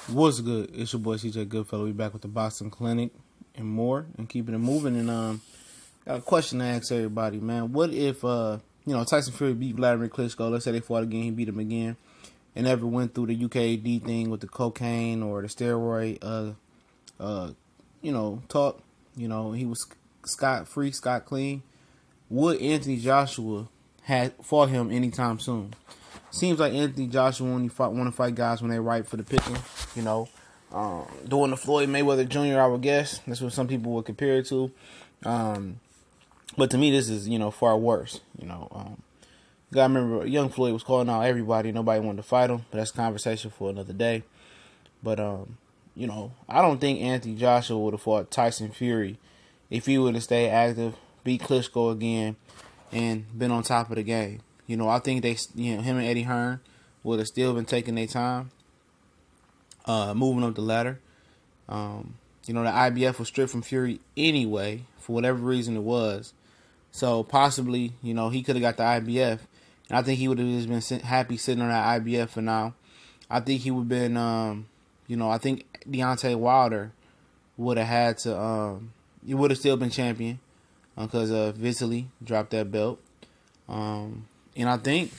What's good? It's your boy CJ Goodfellow. We back with the Boston Clinic and more, and keeping it moving. And got a question to ask everybody, man. What if Tyson Fury beat Vladimir Klitschko? Let's say they fought again, he beat him again, and never went through the UKAD thing with the cocaine or the steroid talk. He was scot free, scot clean. Would Anthony Joshua had fought him anytime soon? Seems like Anthony Joshua only want to fight guys when they're ripe for the picking. Doing the Floyd Mayweather Jr., I would guess. That's what some people would compare it to. But to me, this is, far worse. Gotta remember, young Floyd was calling out everybody. Nobody wanted to fight him. But that's a conversation for another day. But, I don't think Anthony Joshua would have fought Tyson Fury if he would have stayed active, beat Klitschko again, and been on top of the game. I think him and Eddie Hearn would have still been taking their time, moving up the ladder. The IBF was stripped from Fury anyway, for whatever reason it was. So possibly, he could have got the IBF. And I think he would have just been happy sitting on that IBF for now. I think he would have been, I think Deontay Wilder would have had to, he would have still been champion because Vitaly dropped that belt. And I think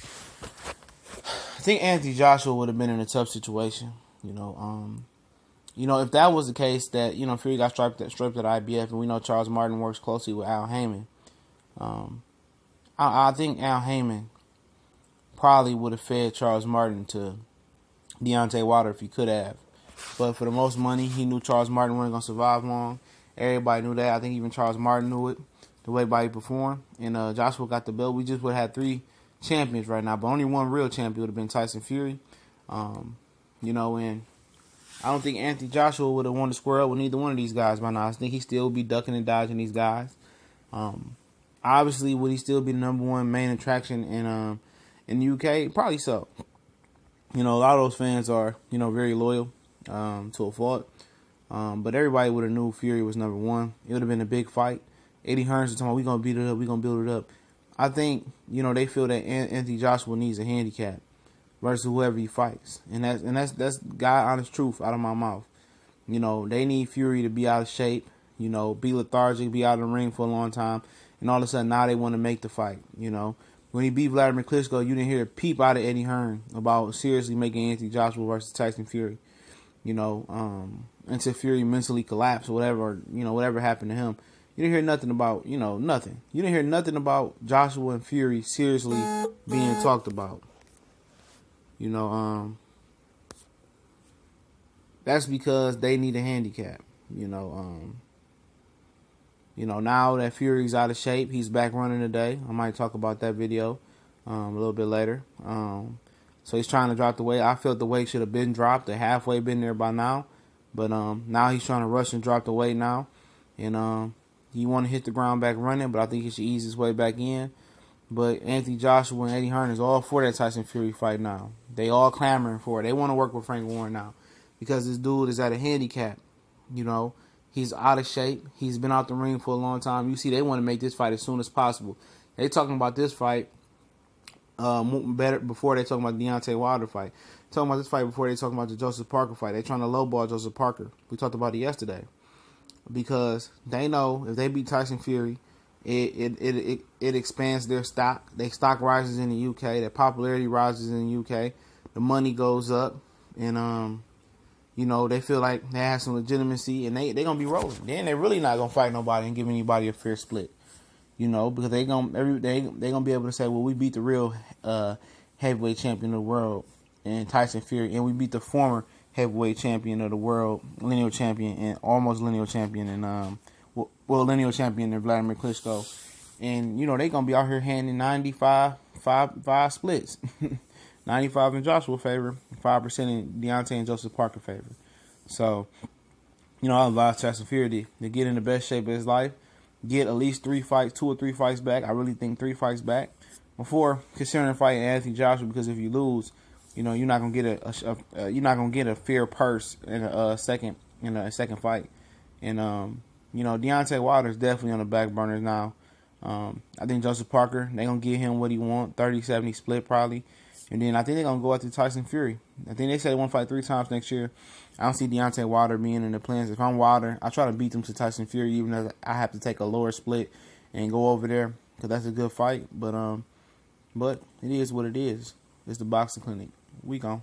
Anthony Joshua would have been in a tough situation. If that was the case, that Fury got stripped at IBF, and we know Charles Martin works closely with Al Heyman. I think Al Heyman probably would have fed Charles Martin to Deontay Wilder if he could have. But for the most money, he knew Charles Martin wasn't going to survive long. Everybody knew that. I think even Charles Martin knew it, the way he performed. And Joshua got the belt. We just would have had 3 champions right now, but only one real champion would have been Tyson Fury. And I don't think Anthony Joshua would have wanted to square up with neither one of these guys by now. I think he still would be ducking and dodging these guys. Obviously, would he still be the number one main attraction in the UK? Probably so. A lot of those fans are, very loyal to a fault. But everybody would have knew Fury was number one. It would have been a big fight. Eddie Hearns was talking about, we're going to beat it up, we're going to build it up. I think, they feel that Anthony Joshua needs a handicap versus whoever he fights. And that's God honest truth out of my mouth. They need Fury to be out of shape, be lethargic, be out of the ring for a long time. And all of a sudden now they want to make the fight. When he beat Vladimir Klitschko, you didn't hear a peep out of Eddie Hearn about seriously making Anthony Joshua versus Tyson Fury. Until Fury mentally collapsed or whatever happened to him. You didn't hear nothing about, nothing. You didn't hear nothing about Joshua and Fury seriously being talked about. That's because they need a handicap. Now that Fury's out of shape, he's back running today. I might talk about that video a little bit later. So he's trying to drop the weight. I felt the weight should have been dropped. They're halfway been there by now. But now he's trying to rush and drop the weight now. And he want to hit the ground back running, but I think he should ease his way back in. But Anthony Joshua and Eddie Hearn is all for that Tyson Fury fight now. They all clamoring for it. They want to work with Frank Warren now because this dude is at a handicap. He's out of shape. He's been out the ring for a long time. You see, they want to make this fight as soon as possible. They talking about this fight better before they talking about the Deontay Wilder fight. Talking about this fight before they talking about the Joseph Parker fight. They trying to lowball Joseph Parker. We talked about it yesterday. Because they know if they beat Tyson Fury, it expands their stock. Their stock rises in the UK. Their popularity rises in the UK. The money goes up, and they feel like they have some legitimacy, and they gonna be rolling. Then they're really not gonna fight nobody and give anybody a fair split. Because they gonna be able to say, well, we beat the real heavyweight champion of the world, and Tyson Fury, and we beat the former heavyweight champion of the world, lineal champion, and almost lineal champion, and lineal champion in Vladimir Klitschko. And they gonna be out here handing 95 splits, 95 in Joshua's favor, 5% in Deontay and Joseph Parker favor. So, I advise Tyson Fury to get in the best shape of his life, get at least 2 or 3 fights back. I really think 3 fights back before considering fighting Anthony Joshua, because if you lose, you're not gonna get a fair purse in a second fight. And Deontay Wilder is definitely on the back burners now. I think Joseph Parker, they gonna give him what he want, 30-70 split probably. And then I think they're going to go after Tyson Fury. I think they said they want to fight 3 times next year. I don't see Deontay Wilder being in the plans. If I'm Wilder, I try to beat them to Tyson Fury, even if I have to take a lower split and go over there, because that's a good fight. But it is what it is. It's the boxing clinic. We gone.